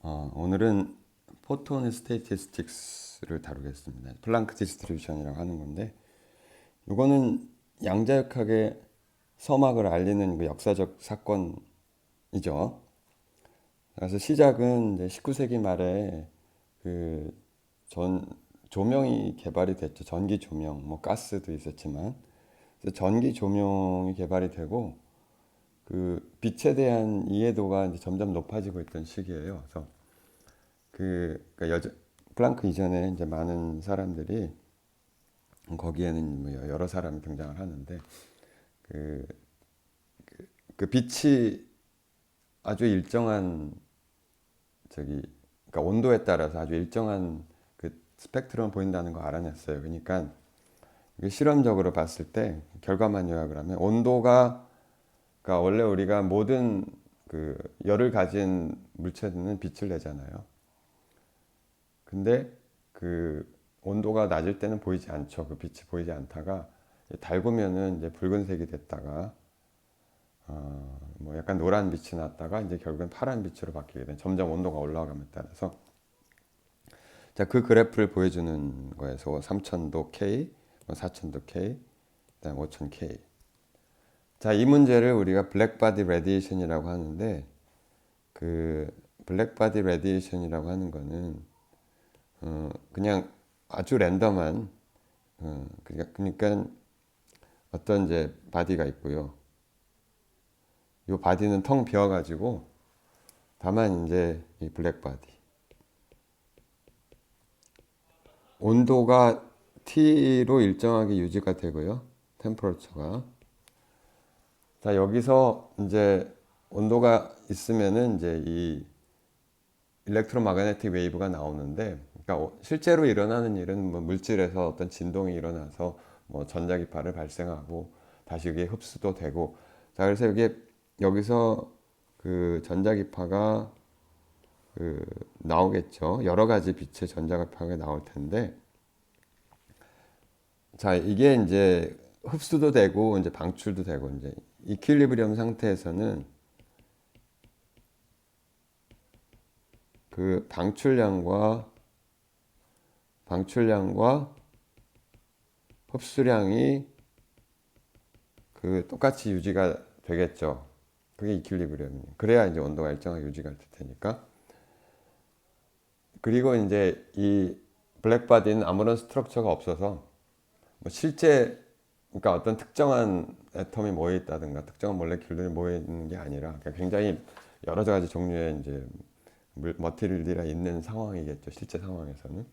오늘은 포톤 스태티스틱스를 다루겠습니다. 플랑크 디스트리뷰션이라고 하는 건데, 이거는 양자역학의 서막을 알리는 그 역사적 사건이죠. 그래서 시작은 이제 19세기 말에 그 전 조명이 개발이 됐죠. 전기 조명, 뭐 가스도 있었지만, 그래서 전기 조명이 개발이 되고 그 빛에 대한 이해도가 이제 점점 높아지고 있던 시기예요. 그래서 그러니까 플랑크 이전에 이제 많은 사람들이 거기에는 뭐 여러 사람이 등장을 하는데 그, 그 빛이 아주 일정한 저기 그러니까 온도에 따라서 아주 일정한 그 스펙트럼을 보인다는 거 알아냈어요. 그러니까 이게 실험적으로 봤을 때 결과만 요약을 하면 온도가 그러니까 원래 우리가 모든 그 열을 가진 물체는 빛을 내잖아요. 근데 그 온도가 낮을 때는 보이지 않죠. 그 빛이 보이지 않다가 달구면은 이제 붉은색이 됐다가 뭐 약간 노란 빛이 났다가 이제 결국엔 파란 빛으로 바뀌게 된 점점 온도가 올라감에 따라서 자, 그 그래프를 보여주는 거에서 3000도 K, 4000도 K, 그다음 5000 K. 자, 이 문제를 우리가 블랙바디 레디에이션이라고 하는데 그 블랙바디 레디에이션이라고 하는 거는 그냥 아주 랜덤한 그러니까 어떤 이제 바디가 있고요. 이 바디는 텅 비어가지고 다만 이제 이 블랙 바디 온도가 T로 일정하게 유지가 되고요. 템퍼러처가 자 여기서 이제 온도가 있으면은 이제 이 일렉트로마그네틱 웨이브가 나오는데 그러니까 실제로 일어나는 일은 뭐 물질에서 어떤 진동이 일어나서 뭐 전자기파를 발생하고 다시 그게 흡수도 되고 자 그래서 여기서 그 전자기파가 그 나오겠죠. 여러 가지 빛의 전자기파가 나올 텐데 자 이게 이제 흡수도 되고 이제 방출도 되고 이제 이퀄리브리엄 상태에서는 그 방출량과 흡수량이 그 똑같이 유지가 되겠죠. 그게 이퀄리브리엄이에요. 그래야 이제 온도가 일정하게 유지가 될 테니까. 그리고 이제 이 블랙바디는 아무런 스트럭처가 없어서 뭐 실제 그러니까 어떤 특정한 애텀이 모여 있다든가 특정한 몰레큘들이 모여 있는 게 아니라 그러니까 굉장히 여러 가지 종류의 이제 머티리얼이 있는 상황이겠죠. 실제 상황에서는.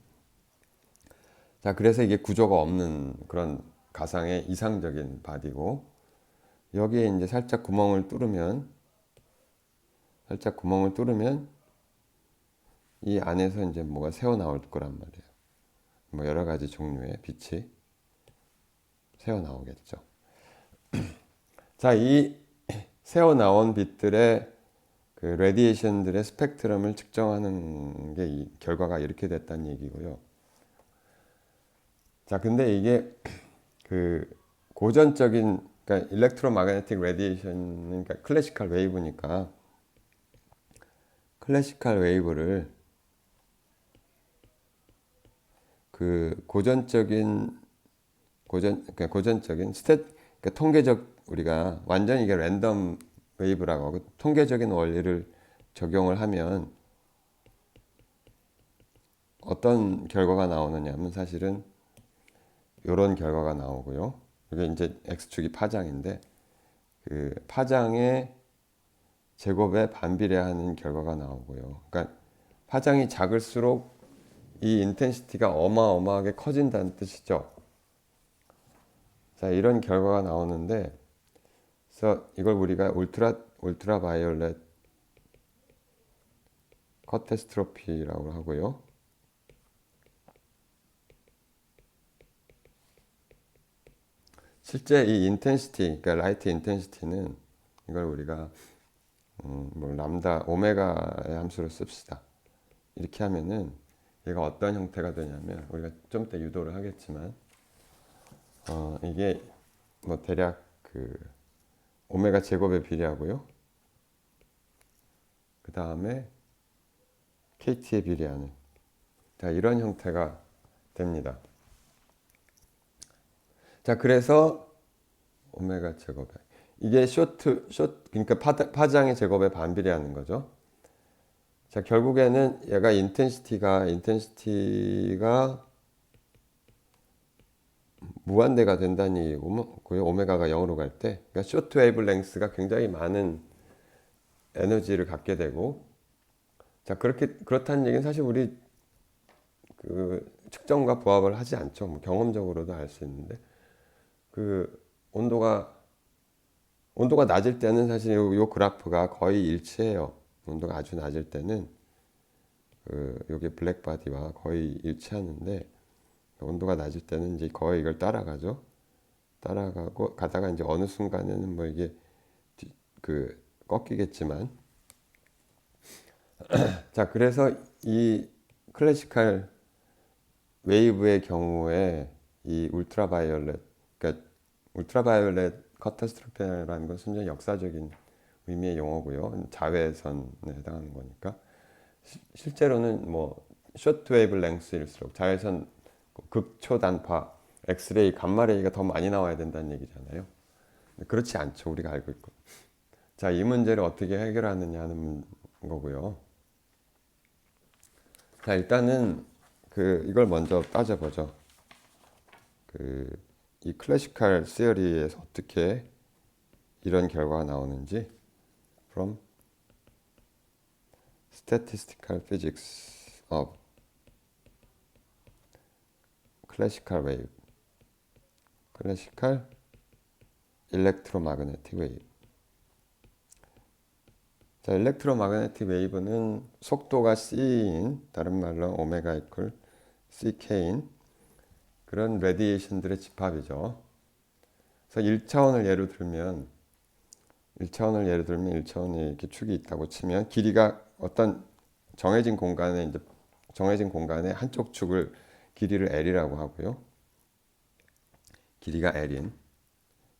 자, 그래서 이게 구조가 없는 그런 가상의 이상적인 바디고 여기에 이제 살짝 구멍을 뚫으면 이 안에서 이제 뭐가 새어 나올 거란 말이에요. 뭐 여러 가지 종류의 빛이 새어 나오겠죠. 자, 이 새어 나온 빛들의 그 레디에이션들의 스펙트럼을 측정하는 게 이 결과가 이렇게 됐다는 얘기고요. 자, 근데 이게 그 고전적인 그러니까 일렉트로마그네틱 레디에이션은 그러니까 클래시컬 웨이브니까 클래시컬 웨이브를 그 고전적인 그러니까 통계적 우리가 완전히 이게 랜덤 웨이브라고 하고 통계적인 원리를 적용을 하면 어떤 결과가 나오느냐면 사실은 이런 결과가 나오고요. 이게 이제 x축이 파장인데 그 파장의 제곱에 반비례하는 결과가 나오고요. 그러니까 파장이 작을수록 이 인텐시티가 어마어마하게 커진다는 뜻이죠. 자, 이런 결과가 나오는데 그래서 이걸 우리가 울트라 바이올렛 커테스트로피라고 하고요. 실제 이 인텐시티, 그러니까 라이트 인텐시티는 이걸 우리가 뭐 람다 오메가의 함수를 씁시다. 이렇게 하면은 얘가 어떤 형태가 되냐면 우리가 좀 이따 유도를 하겠지만 이게 뭐 대략 그 오메가 제곱에 비례하고요. 그 다음에 KT에 비례하는 자 이런 형태가 됩니다. 자 그래서 오메가 제곱에 이게 그러니까 파장의 제곱에 반비례하는 거죠. 자 결국에는 얘가 인텐시티가 무한대가 된다는 얘기고요. 오메가가 0으로 갈 때 그러니까 쇼트 웨이브 랭스가 굉장히 많은 에너지를 갖게 되고 자 그렇다는 얘기는 사실 우리 그 측정과 부합을 하지 않죠. 뭐 경험적으로도 알 수 있는데 그 온도가 낮을 때는 사실 요 그래프가 거의 일치해요. 온도가 아주 낮을 때는 요게 블랙 바디와 거의 일치하는데 온도가 낮을 때는 이제 거의 이걸 따라가죠. 따라가고 가다가 이제 어느 순간에는 뭐 이게 꺾이겠지만 자 그래서 이 클래시컬 웨이브의 경우에 이 그러니까 울트라바이올렛 카타스트로페라는 건 순전히 역사적인 의미의 용어고요. 자외선에 해당하는 거니까 실제로는 뭐 쇼트웨이브 랭스일수록 자외선 극초단파 엑스레이 감마레이가 더 많이 나와야 된다는 얘기잖아요. 그렇지 않죠. 우리가 알고 있고. 자, 이 문제를 어떻게 해결하느냐 하는 거고요. 자, 일단은 이걸 먼저 따져보죠. 이 클래시컬 시어리에서 어떻게 이런 결과가 나오는지 from statistical physics of classical wave, classical electromagnetic wave. 자, electromagnetic wave는 속도가 c인, 다른 말로 오메가 이퀄 ck인 그런 레디에이션들의 집합이죠. 그래서 1차원을 예로 들면 1차원에 이렇게 축이 있다고 치면 길이가 어떤 정해진 공간에 한쪽 축을 길이를 L이라고 하고요. 길이가 L인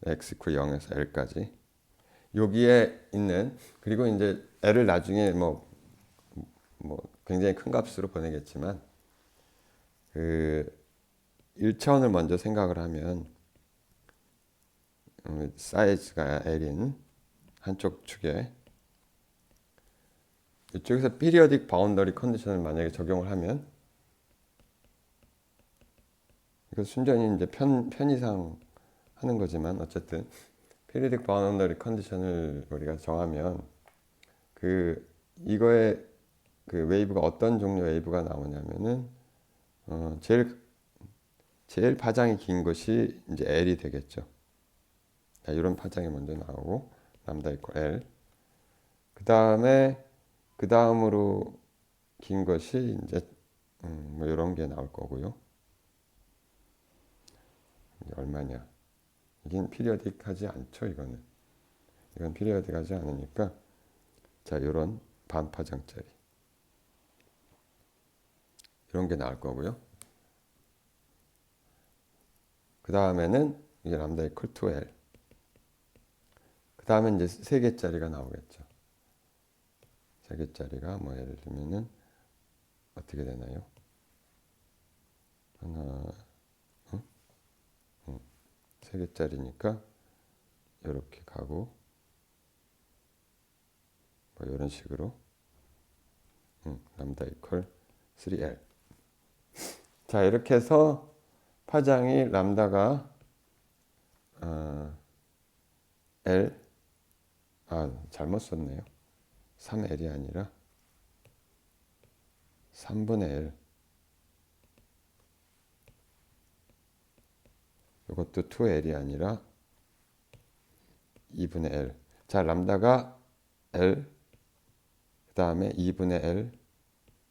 X9 0에서 L까지 여기에 있는 그리고 이제 L을 나중에 뭐 굉장히 큰 값으로 보내겠지만 1차원을 먼저 생각을 하면 사이즈가 L인 한쪽 축에 이쪽에서 피리어딕 바운더리 컨디션을 만약에 적용을 하면 이거 순전히 이제 편의상 하는 거지만 어쨌든 피리어딕 바운더리 컨디션을 우리가 정하면 이거의 웨이브가 어떤 종류 웨이브가 나오냐면은 제일 파장이 긴 것이 이제 L이 되겠죠. 자, 이런 파장이 먼저 나오고 람다 이퀄 L. 그 다음으로 긴 것이 이제 뭐 이런 게 나올 거고요. 이게 얼마냐? 이긴 피리어딕하지 않죠, 이거는. 이건 피리어딕하지 않으니까 자, 이런 반파장짜리 이런 게 나올 거고요. 그 다음에는 이게 람다 이퀄 2L. 그 다음에 이제 3개짜리가 나오겠죠. 3개짜리가 뭐 예를 들면은 어떻게 되나요? 하나, 3개짜리니까 이렇게 가고 뭐 이런 식으로 람다 이퀄 3L. 자, 이렇게 해서 파장이 람다가 L 잘못 썼네요. 3L이 아니라 3분의 L. 이것도 2L이 아니라 2분의 L. 자, 람다가 L, 그 다음에 2분의 L,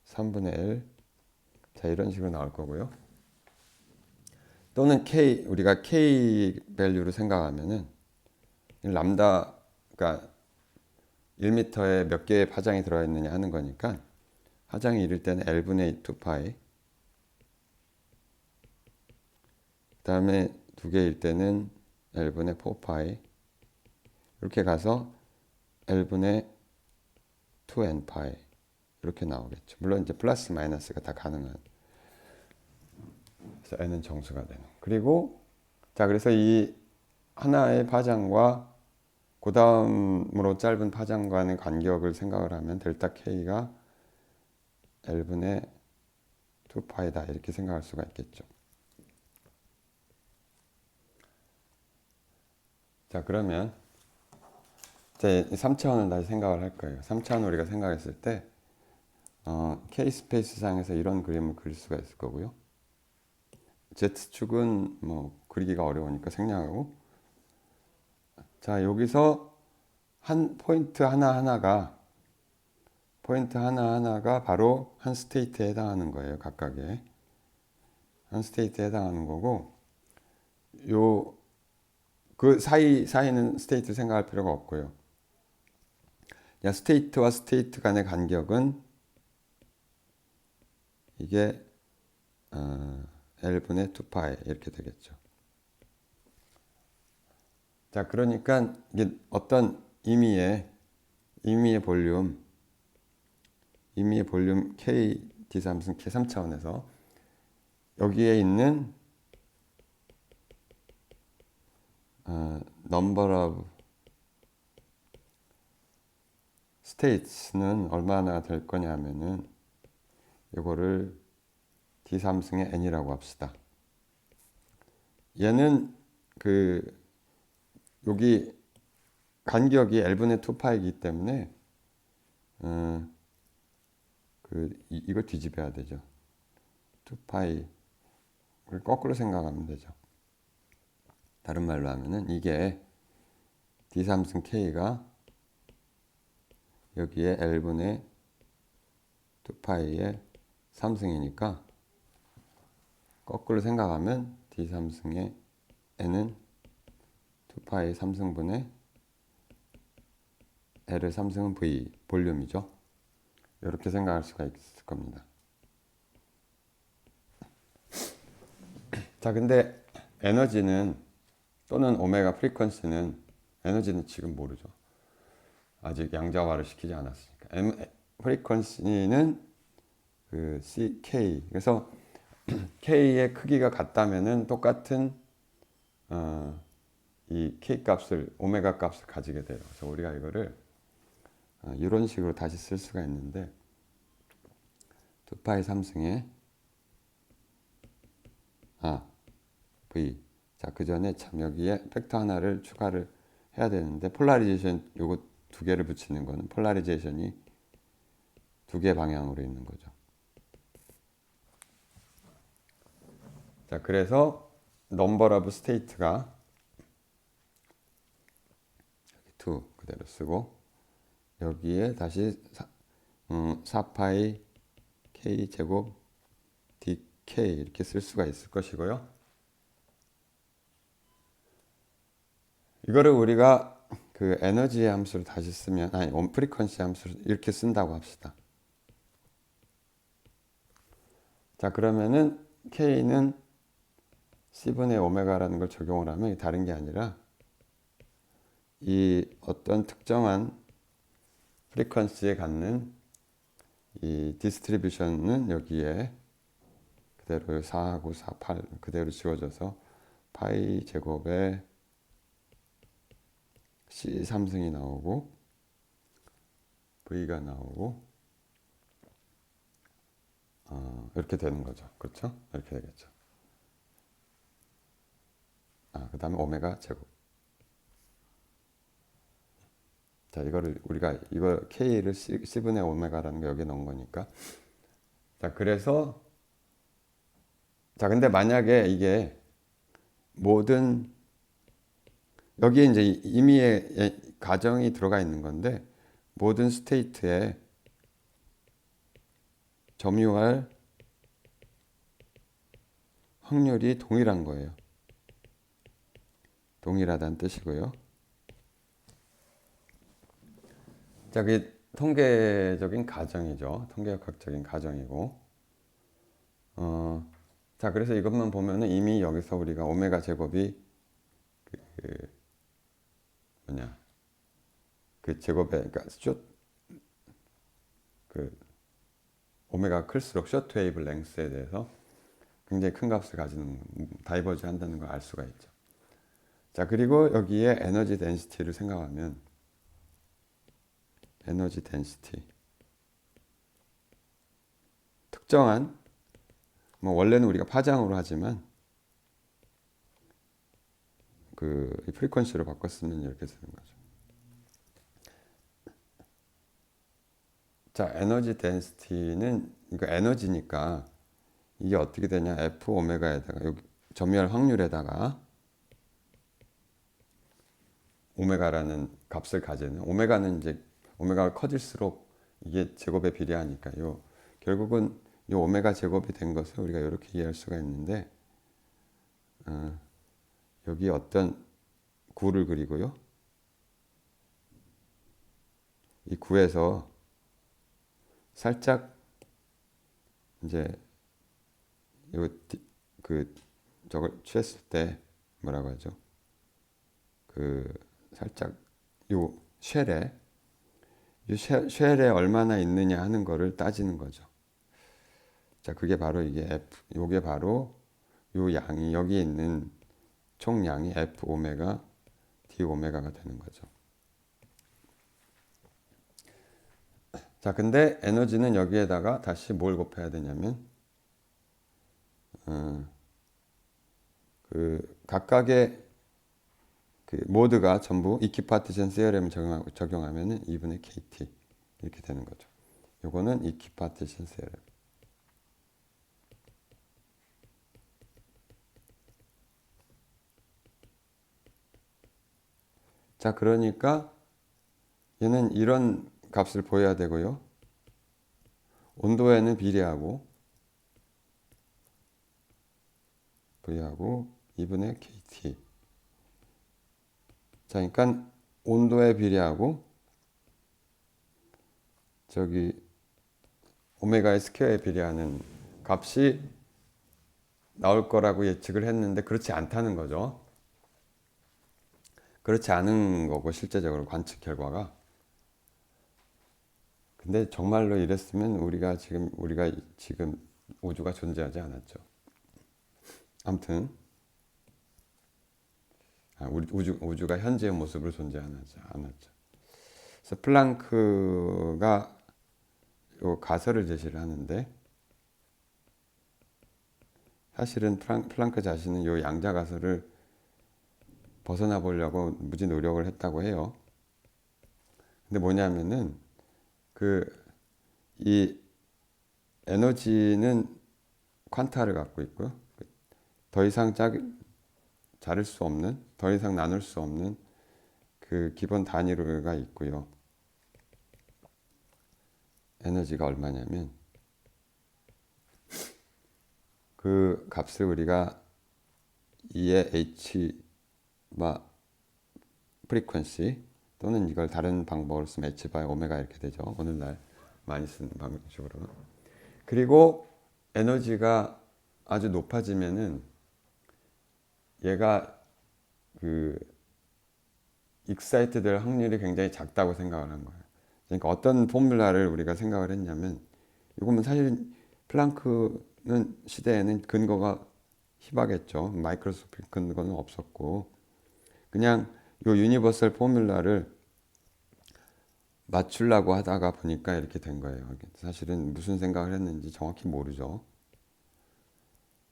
3분의 L. 자, 이런 식으로 나올 거고요. 또는 우리가 K 밸류로 생각하면은 람다가 1m에 몇 개의 파장이 들어있느냐 하는 거니까 파장이 이를 때는 L분의 2파이, 그 다음에 2개일 때는 L분의 4파이, 이렇게 가서 L분의 2n파이 이렇게 나오겠죠. 물론 이제 플러스 마이너스가 다 가능한. 그래서 n은 정수가 되는. 그리고 자, 그래서 이 하나의 파장과 그 다음으로 짧은 파장과의 간격을 생각을 하면 델타 K가 L분의 2파이다 이렇게 생각할 수가 있겠죠. 자, 그러면 이제 3차원을 다시 생각을 할 거예요. 3차원 우리가 생각했을 때 K 스페이스 상에서 이런 그림을 그릴 수가 있을 거고요. Z축은 뭐 그리기가 어려우니까 생략하고, 자, 여기서 한 포인트 하나하나가 바로 한 스테이트에 해당하는 거예요. 각각의 한 스테이트에 해당하는 거고, 요 그 사이는 스테이트 생각할 필요가 없고요. 야, 스테이트와 스테이트 간의 간격은 이게 L분의 2파이 이렇게 되겠죠. 자, 그러니까 이게 어떤 임의의 볼륨 K D3승 K 3차원에서 여기에 있는 number of states는 얼마나 될 거냐 하면은 이거를 D3승의 n이라고 합시다. 얘는 여기 간격이 L분의 2파이기 때문에 이걸 뒤집어야 되죠. 2파이 거꾸로 생각하면 되죠. 다른 말로 하면은 이게 D3승 K가 여기에 L분의 2파이의 3승이니까 거꾸로 생각하면 D3승의 N은 2파이 3승분의 L의 3승은 V 볼륨이죠. 이렇게 생각할 수가 있을 겁니다. 자, 근데 에너지는 또는 오메가 프리퀀시는 에너지는 지금 모르죠. 아직 양자화를 시키지 않았으니까. 프리퀀시는 CK. 그래서 K의 크기가 같다면은 똑같은 이 K 값을 오메가 값을 가지게 돼요. 그래서 우리가 이거를 이런 식으로 다시 쓸 수가 있는데 2파이 3승에 V. 자, 그 전에 참 여기에 팩터 하나를 추가를 해야 되는데 폴라리제이션 요거 두 개를 붙이는 거는 폴라리제이션이 두 개 방향으로 있는 거죠. 자, 그래서 넘버 오브 스테이트가 2 그대로 쓰고 여기에 다시 4파이 K 제곱 DK 이렇게 쓸 수가 있을 것이고요. 이거를 우리가 그 에너지의 함수를 다시 쓰면 프리퀀시 함수를 이렇게 쓴다고 합시다. 자, 그러면은 K는 C분의 오메가라는 걸 적용을 하면 다른 게 아니라 이 어떤 특정한 프리퀀시에 갖는 이 디스트리뷰션은 여기에 그대로 4하고 4, 8 그대로 지워져서 파이 제곱에 C 3승이 나오고 V가 나오고 이렇게 되는 거죠. 그렇죠? 이렇게 되겠죠. 그 다음에 오메가 제곱. 자, 이거를 우리가 이거 K를 C분의 오메가라는 거 여기에 넣은 거니까. 자, 그래서 자, 근데 만약에 이게 모든 여기에 이제 임의의 가정이 들어가 있는 건데 모든 스테이트에 점유할 확률이 동일한 거예요. 동일하다는 뜻이고요. 자, 그게 통계적인 가정이죠. 통계학적인 가정이고. 자, 그래서 이것만 보면은 이미 여기서 우리가 오메가 제곱이 그 제곱에 그러니까 오메가가 클수록 쇼트 웨이브 랭스에 대해서 굉장히 큰 값을 가지는 다이버지 한다는 걸 알 수가 있죠. 자, 그리고 여기에 에너지 덴시티를 생각하면 에너지 덴시티 특정한 뭐 원래는 우리가 파장으로 하지만 그 프리퀀시로 바꿨으면 이렇게 쓰는 거죠. 자, 에너지 덴시티는 이거 에너지니까 이게 어떻게 되냐? F 오메가에다가 여기 점유할 확률에다가 오메가라는 값을 가지는 오메가는 이제 오메가가 커질수록 이게 제곱에 비례하니까요. 결국은 이 오메가 제곱이 된 것을 우리가 이렇게 이해할 수가 있는데 여기 어떤 구를 그리고요. 이 구에서 살짝 이제 이거 그 저걸 취했을 때 뭐라고 하죠? 그 살짝 요 쉘에 얼마나 있느냐 하는 거를 따지는 거죠. 자, 그게 바로 이게 F, 요게 바로 요 양이 여기 있는 총량이 F 오메가 D 오메가가 되는 거죠. 자, 근데 에너지는 여기에다가 다시 뭘 곱해야 되냐면 그 각각의 그 모드가 전부 이퀴파티션 세어렘을 적용하면은 2분의 KT 이렇게 되는 거죠. 요거는 이퀴파티션 세어렘. 자, 그러니까 얘는 이런 값을 보여야 되고요. 온도에는 비례하고 2분의 KT. 자, 그러니까 온도에 비례하고 저기 오메가의 스퀘어에 비례하는 값이 나올 거라고 예측을 했는데 그렇지 않다는 거죠. 그렇지 않은 거고 실제적으로 관측 결과가. 근데 정말로 이랬으면 우리가 지금 우주가 존재하지 않았죠. 아무튼 우주가 현재의 모습으로 존재하지 않았죠. 그래서 플랑크가 요 가설을 제시를 하는데 사실은 플랑크 자신은 요 양자 가설을 벗어나 보려고 무지 노력을 했다고 해요. 근데 뭐냐면은 이 에너지는 퀀타를 갖고 있고요. 더 이상 자를 수 없는, 더 이상 나눌 수 없는 그 기본 단위로가 있고요. 에너지가 얼마냐면 그 값을 우리가 2의 h 프리퀀시 또는 이걸 다른 방법으로 쓰면 h 바이 오메가 이렇게 되죠. 오늘날 많이 쓰는 방식으로. 그리고 에너지가 아주 높아지면은 얘가 그 익사이트 될 확률이 굉장히 작다고 생각을 한 거예요. 그러니까 어떤 포뮬라를 우리가 생각을 했냐면 이거는 사실 플랑크는 시대에는 근거가 희박했죠. 마이크로스코픽 근거는 없었고 그냥 요 유니버설 포뮬라를 맞추려고 하다가 보니까 이렇게 된 거예요. 사실은 무슨 생각을 했는지 정확히 모르죠.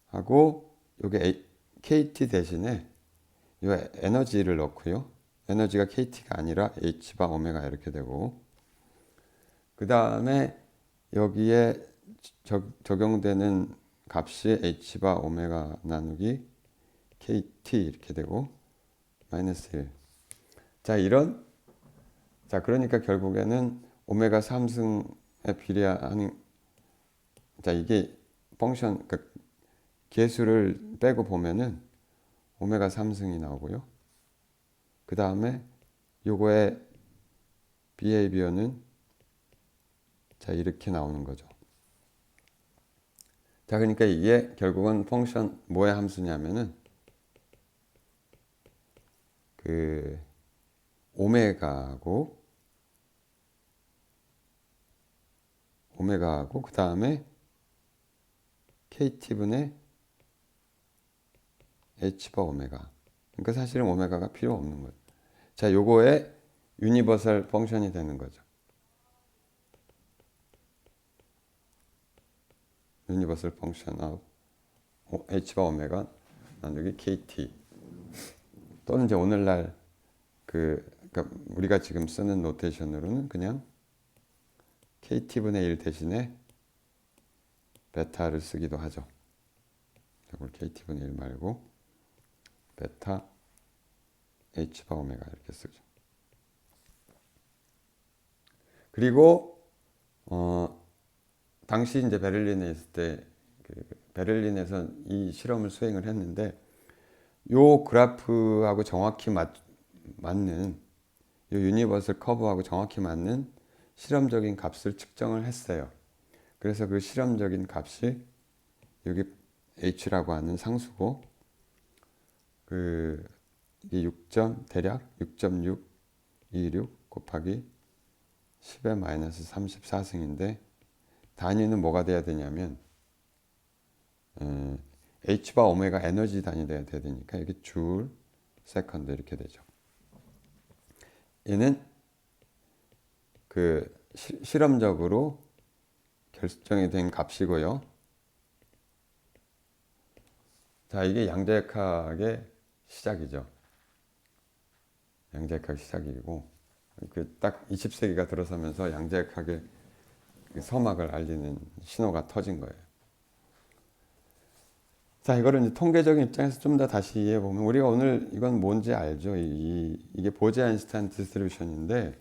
하고 요게 KT 대신에 요 에너지를 넣고요. 에너지가 KT가 아니라 H바 오메가 이렇게 되고 그 다음에 여기에 적용되는 값이 H바 오메가 나누기 KT 이렇게 되고 마이너스 1. 자, 그러니까 결국에는 오메가 3승에 비례하는 자, 이게 펑션 그러니까 계수를 빼고 보면은 오메가 3승이 나오고요. 그 다음에 요거의 비헤이비어는 자, 이렇게 나오는 거죠. 자, 그러니까 이게 결국은 펑션 뭐의 함수냐면은 그 오메가고 오메가하고 그 다음에 KT분의 H바 오메가. 그러니까 사실은 오메가가 필요 없는 거예요. 자, 요거의 유니버설 펑션이 되는 거죠. 유니버설 펑션 of H바 오메가 나누기 KT. 또는 이제 오늘날 그러니까 우리가 지금 쓰는 노테이션으로는 그냥 KT분의 1 대신에 베타를 쓰기도 하죠. 이걸 KT분의 1 말고 베타 H바 오메가 이렇게 쓰죠. 그리고 당시 이제 베를린에 있을 때 베를린에서 이 실험을 수행을 했는데 요 그래프하고 정확히 맞는 요 유니버설 커브하고 정확히 맞는 실험적인 값을 측정을 했어요. 그래서 그 실험적인 값이 여기 H라고 하는 상수고 이게 대략 6.626 곱하기 10의 마이너스 34승인데 단위는 뭐가 돼야 되냐면 H바 오메가 에너지 단위 돼야 되니까 이게 줄, 세컨드 이렇게 되죠. 얘는 실험적으로 결정이 된 값이고요. 자, 이게 양자역학의 시작이죠. 양자역학 시작이고 딱 20세기가 들어서면서 양자역학의 서막을 알리는 신호가 터진 거예요. 자, 이거를 이제 통계적인 입장에서 좀 더 다시 이해해 보면 우리가 오늘 이건 뭔지 알죠? 이게 보제-아인슈타인 디스트리뷰션인데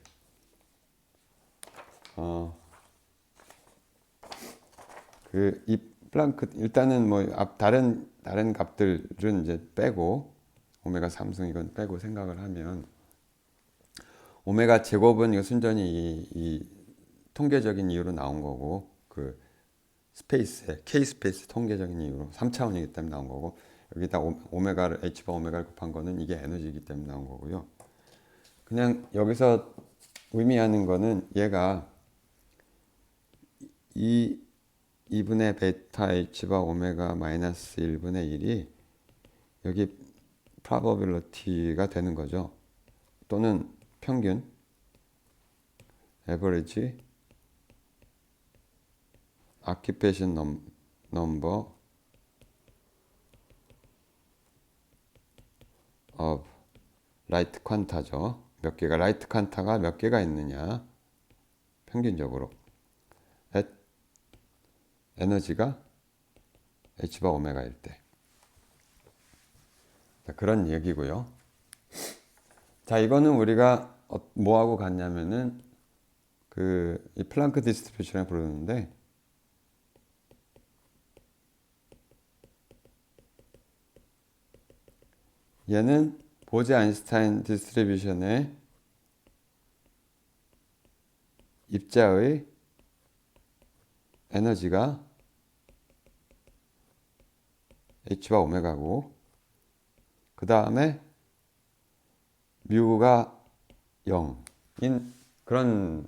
이 플랑크 일단은 뭐 다른 값들은 이제 빼고 오메가 3승 이건 빼고 생각을 하면 오메가 제곱은 이거 순전히 이 통계적인 이유로 나온 거고 K 스페이스 통계적인 이유로 3차원이기 때문에 나온 거고 여기다 H바 오메가를 곱한 거는 이게 에너지이기 때문에 나온 거고요. 그냥 여기서 의미하는 거는 얘가 2분의 베타 H바 오메가 마이너스 1분의 1이 여기 probability가 되는 거죠. 또는 평균 average occupation number of 라이트 퀀타죠. 몇 개가 라이트 퀀타가 몇 개가 있느냐 평균적으로 에너지가 H바 오메가일 때 그런 얘기고요. 자, 이거는 우리가 뭐하고 같냐면은 이 플랑크 디스트리뷰션을 부르는데 얘는 보제-아인슈타인 디스트리뷰션의 입자의 에너지가 H바 오메가고 그 다음에 뮤가 0인 그런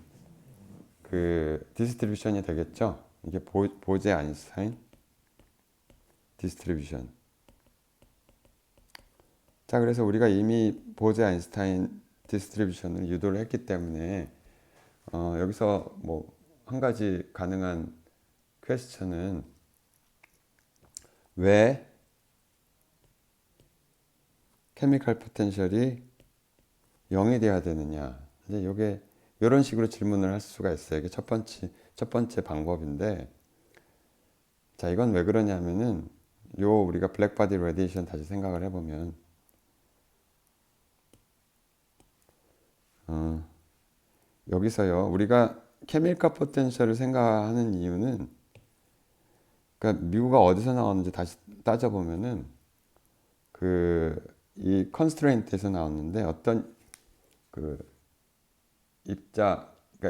디스트리뷰션이 되겠죠. 이게 보제-아인슈타인 디스트리뷰션. 자, 그래서 우리가 이미 보제-아인슈타인 디스트리뷰션을 유도를 했기 때문에 여기서 뭐 한 가지 가능한 퀘스천은 왜 케미컬 포텐셜이 0이 돼야 되느냐. 이제 이게 이런 식으로 질문을 할 수가 있어요. 이게 첫 번째 방법인데, 자, 이건 왜 그러냐면은 우리가 블랙바디 레디에이션 다시 생각을 해보면 여기서요 우리가 케미컬 포텐셜을 생각하는 이유는 그러니까 뮤가 어디서 나왔는지 다시 따져보면은 이 컨스트레인트에서 나왔는데 어떤 그러니까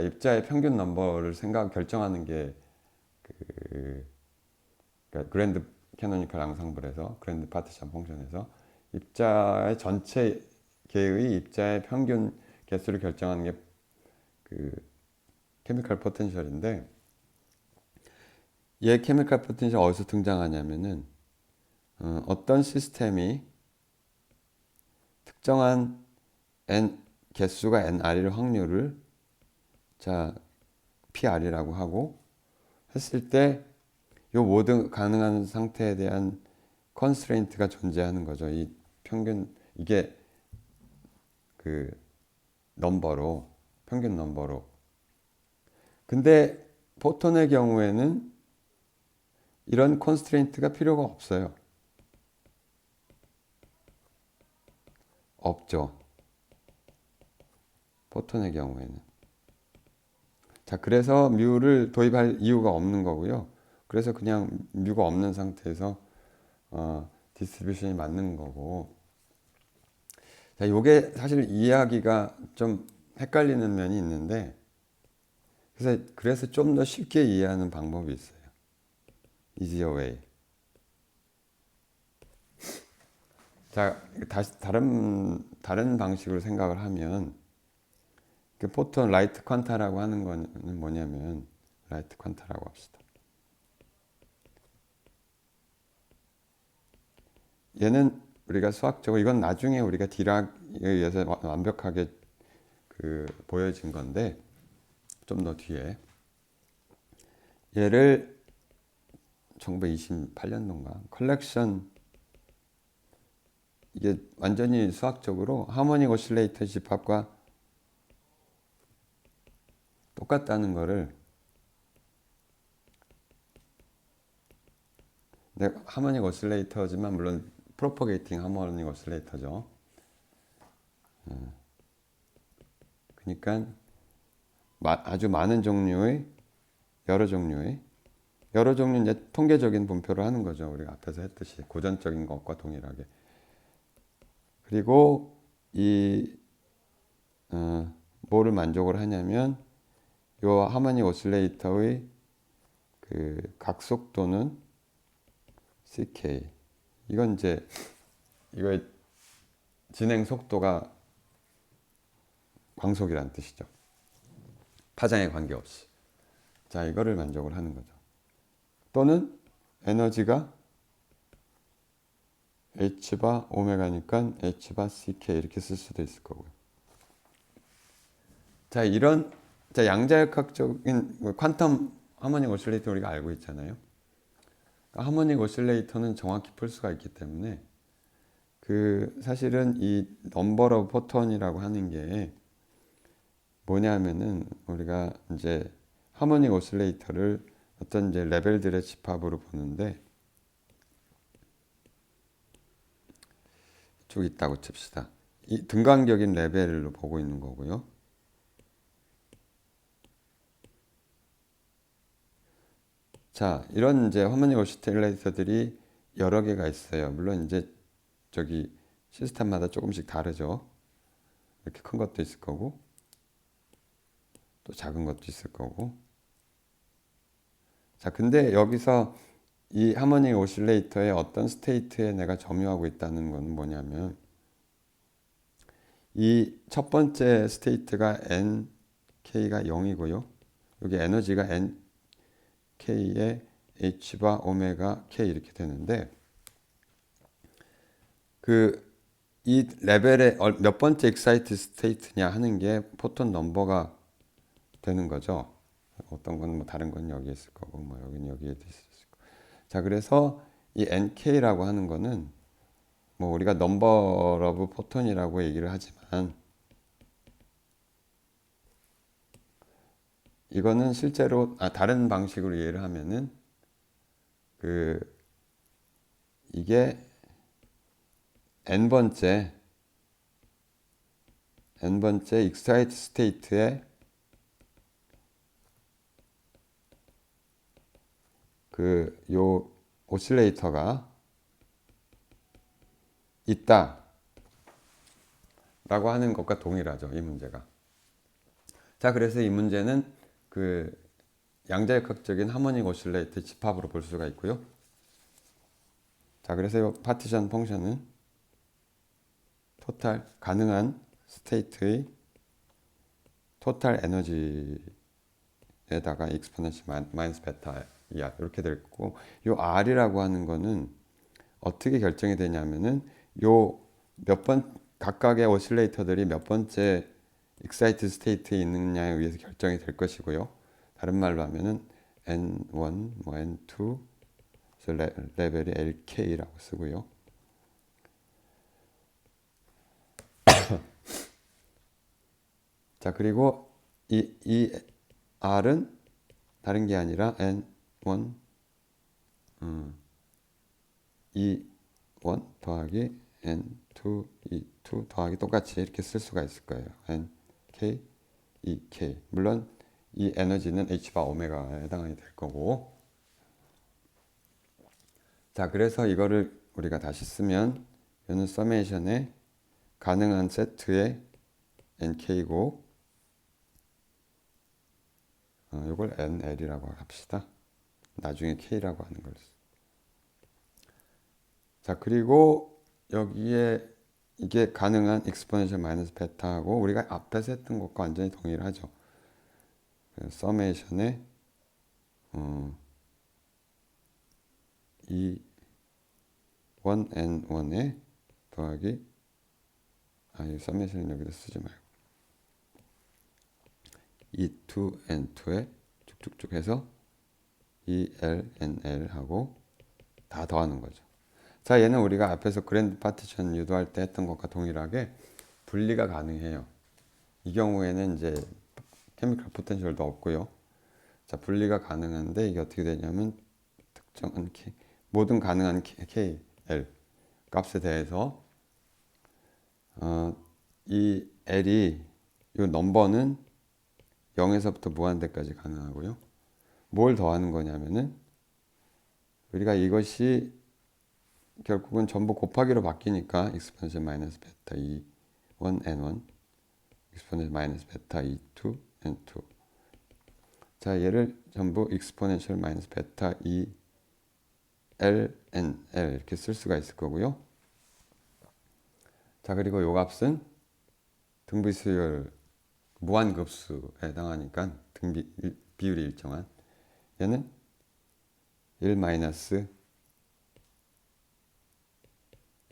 입자의 평균 넘버를 결정하는 게 그러니까 그랜드 캐노니컬 앙상블에서 그랜드 파티션 펑션에서 입자의 전체 개의 입자의 평균 개수를 결정하는 게 케미컬 포텐셜인데 얘 케미컬 포텐셜 어디서 등장하냐면은 어떤 시스템이 특정한 n 개수가 nr일 확률을 자 PR이라고 하고 했을 때 이 모든 가능한 상태에 대한 컨스트레인트가 존재하는 거죠. 이 평균 이게 그 넘버로 평균 넘버로. 근데 포톤의 경우에는 이런 컨스트레인트가 필요가 없어요. 없죠. 포톤의 경우에는. 자, 그래서 뮤를 도입할 이유가 없는 거고요. 그래서 그냥 뮤가 없는 상태에서 디스트리뷰션이 맞는 거고. 자, 요게 사실 이해하기가 좀 헷갈리는 면이 있는데, 그래서 좀 더 쉽게 이해하는 방법이 있어요. easier way. 자, 다시 다른 방식으로 생각을 하면, 그 포톤 라이트 퀀타라고 하는 거는 뭐냐면, 라이트 퀀타라고 합시다. 얘는 우리가 수학적으로 이건 나중에 우리가 디락에 의해서 완벽하게 보여진 건데 좀 더 뒤에 얘를 1928년도인가 컬렉션 이게 완전히 수학적으로 하모닉 오실레이터 집합과 똑같다는 거를 하모닉 오실레이터지만 물론 프로퍼게이팅 하모닉 오실레이터죠. 그러니까 아주 많은 종류의 여러 종류의 이제 통계적인 분표를 하는 거죠. 우리가 앞에서 했듯이 고전적인 것과 동일하게. 그리고 뭐를 만족을 하냐면 요 하모닉 오실레이터의 그 각속도는 CK. 이건 이제 이거의 진행 속도가 광속이란 뜻이죠. 파장에 관계없이. 자, 이거를 만족을 하는 거죠. 또는 에너지가 H바 오메가니까 H바 CK 이렇게 쓸 수도 있을 거고요. 자, 이런 양자역학적인 퀀텀 하모닉 오실레이터 우리가 알고 있잖아요. 하모닉 오실레이터는 정확히 풀 수가 있기 때문에 사실은 이 넘버 오브 포톤이라고 하는 게 뭐냐면은 우리가 이제 하모닉 오실레이터를 어떤 이제 레벨들의 집합으로 보는데 쭉 있다고 칩시다. 이 등간격인 레벨로 보고 있는 거고요. 자, 이런 이제 하모닉 오실레이터들이 여러 개가 있어요. 물론 이제 저기 시스템마다 조금씩 다르죠. 이렇게 큰 것도 있을 거고 또 작은 것도 있을 거고. 자, 근데 여기서 이 하모닉 오실레이터의 어떤 스테이트에 내가 점유하고 있다는 건 뭐냐면 이 첫 번째 스테이트가 nk가 0이고요. 여기 에너지가 nk에 h바 오메가 k 이렇게 되는데 이 레벨의 몇 번째 익사이트 스테이트냐 하는 게 포톤 넘버가 되는 거죠. 어떤 건 뭐 다른 건 여기에 있을 거고 뭐 여기는 여기에도 있을 거고. 자, 그래서 이 nk라고 하는 거는 뭐 우리가 넘버 오브 포톤이라고 얘기를 하지만 이거는 실제로 다른 방식으로 이해를 하면은 이게 n번째 익사이트 스테이트의 요 오실레이터가 있다 라고 하는 것과 동일하죠. 이 문제가. 자, 그래서 이 문제는 양자역학적인 하모닉 오실레이터 집합으로 볼 수가 있고요. 자, 그래서 이 파티션 펑션은 토탈 가능한 스테이트의 토탈 에너지에다가 익스포넨셜 마이너스 베타 이렇게 될 거고, 요 R이라고 하는 거는 어떻게 결정이 되냐면은 요 몇 번 각각의 오실레이터들이 몇 번째 익사이트 스테이트에 있느냐에 의해서 결정이 될 것이고요. 다른 말로 하면은 N1, 뭐 N2, 그래서 레벨이 LK라고 쓰고요. 자, 그리고 이 R은 다른 게 아니라 N1, E1 더하기 N2, E2 더하기 똑같이 이렇게 쓸 수가 있을 거예요. NK, EK. 물론 이 에너지는 H바 오메가에 해당이 될 거고. 자, 그래서 이거를 우리가 다시 쓰면 이는 서메이션의 가능한 세트의 NK고 이걸 NL이라고 합시다. 나중에 K라고 하는 걸. 자, 그리고 여기에 이게 가능한 익스포넨셜 마이너스 베타하고 우리가 앞에서 했던 것과 완전히 동일하죠. 서메이션의 이 1n1에 더하기 이 서메이션은 여기다 쓰지 말고 이 2n2에 쭉쭉쭉 해서 이 lnl 하고 다 더하는 거죠. 자, 얘는 우리가 앞에서 그랜드 파티션 유도할 때 했던 것과 동일하게 분리가 가능해요. 이 경우에는 이제 케미컬 포텐셜도 없고요. 자, 분리가 가능한데 이게 어떻게 되냐면 특정한 모든 가능한 K, L 값에 대해서 이 L이 이 넘버는 0에서부터 무한대까지 가능하고요. 뭘 더하는 거냐면은 우리가 이것이 결국은 전부 곱하기로 바뀌니까 익스포넨셜 마이너스 베타 2 1n1 익스포넨셜 마이너스 베타 2 n2 자, 얘를 전부 익스포넨셜 마이너스 베타 2 ln l 이렇게 쓸 수가 있을 거고요. 자, 그리고 요 값은 등비수열 무한급수에 해당하니까 비율이 일정한 얘는 1 마이너스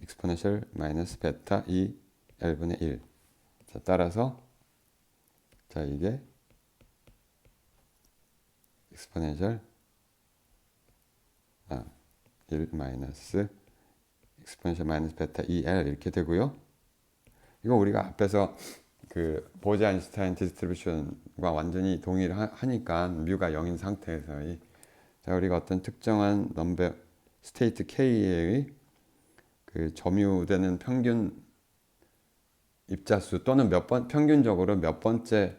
익스포넨셜 마이너스 베타 2 L분의 1. 자, 따라서 자, 이게 익스포넨셜 1 마이너스 익스포넨셜 마이너스 베타 2L 이렇게 되고요. 이거 우리가 앞에서 그 보제-아인슈타인 디스트리뷰션과 완전히 동일하니까 뮤가 0인 상태에서의 자, 우리가 어떤 특정한 넘버 스테이트 K의 그 점유되는 평균 입자수 또는 평균적으로 몇 번째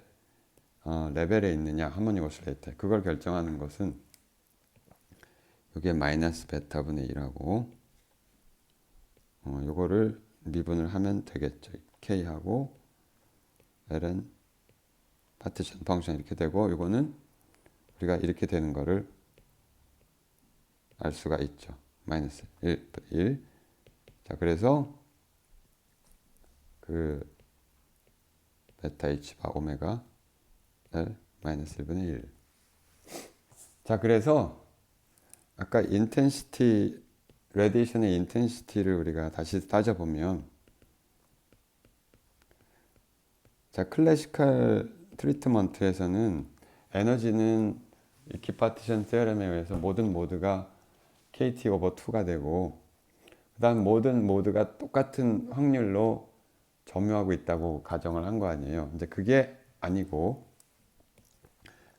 레벨에 있느냐 하모닉 오실레이터 그걸 결정하는 것은 이게 마이너스 베타분의 1하고 요거를 미분을 하면 되겠죠. K하고 L은 파티션 펑션 이렇게 되고 요거는 우리가 이렇게 되는 거를 알 수가 있죠. 마이너스 1. 자, 그래서 그 베타 H바 오메가 L 마이너스 1분의 1. 자, 그래서 아까 인텐시티 레디에이션의 인텐시티를 우리가 다시 따져보면 자, 클래시컬 트리트먼트에서는 에너지는 이키파티션 테어렘에 의해서 모든 모드가 KT 오버 2가 되고 그 다음 모든 모드가 똑같은 확률로 점유하고 있다고 가정을 한 거 아니에요. 이제 그게 아니고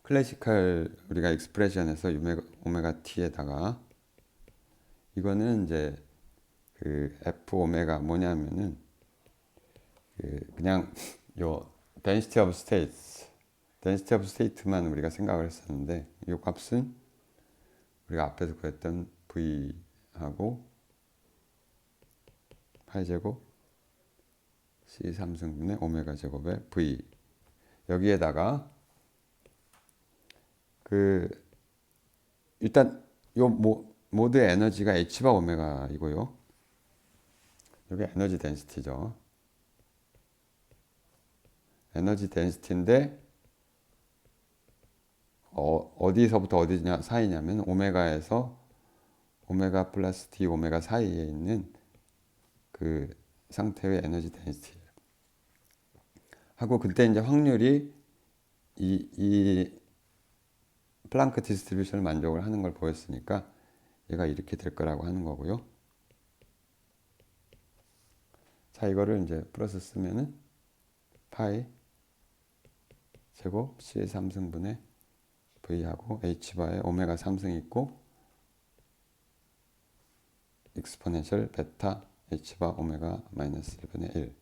클래시컬 우리가 익스프레션에서 오메가 t에다가 이거는 이제 그 F 오메가 뭐냐면은 그냥 요 density of states, density of state만 우리가 생각을 했었는데 이 값은 우리가 앞에서 구했던 V하고 파이 제곱 C 3승분의 오메가 제곱의 V 여기에다가 그 일단 요 모드의 에너지가 H바 오메가이고요. 여기 에너지 덴시티죠. 에너지 덴시티인데 어디서부터 어디 사이냐면 오메가에서 오메가 플러스 D 오메가 사이에 있는 그 상태의 에너지 데인시티 하고, 그때 이제 확률이 이 플랑크 디스트리뷰션을 만족을 하는 걸 보였으니까 얘가 이렇게 될 거라고 하는 거고요. 자, 이거를 이제 플러스 쓰면은 파이 제곱 C의 3승분의 V하고 H바에 오메가 3승이 있고 익스포넨셜 베타 H바 오메가 마이너스 1분의 1.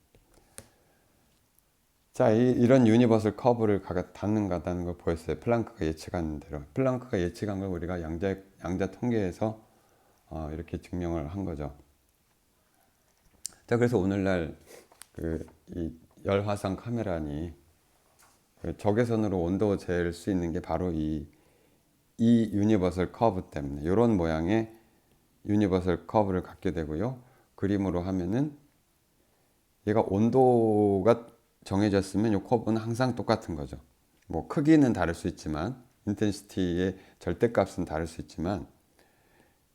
자, 이런 유니버설 커브를 닿는다는 걸 보였어요. 플랑크가 예측한 대로. 플랑크가 예측한 걸 우리가 양자 통계에서 이렇게 증명을 한 거죠. 자, 그래서 오늘날 이 열화상 카메라니 적외선으로 온도 잴 수 있는 게 바로 이 유니버설 커브 때문에, 이런 모양의 유니버설 커브를 갖게 되고요. 그림으로 하면은 얘가 온도가 정해졌으면 이 커브는 항상 똑같은 거죠. 뭐 크기는 다를 수 있지만, 인텐시티의 절대값은 다를 수 있지만,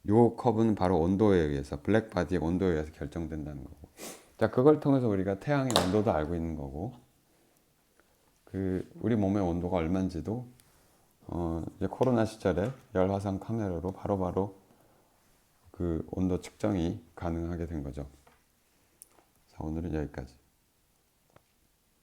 이 커브는 바로 온도에 의해서, 블랙바디의 온도에 의해서 결정된다는 거고. 자, 그걸 통해서 우리가 태양의 온도도 알고 있는 거고, 우리 몸의 온도가 얼마인지도 이제 코로나 시절에 열화상 카메라로 바로바로 그 온도 측정이 가능하게 된 거죠. 자, 오늘은 여기까지.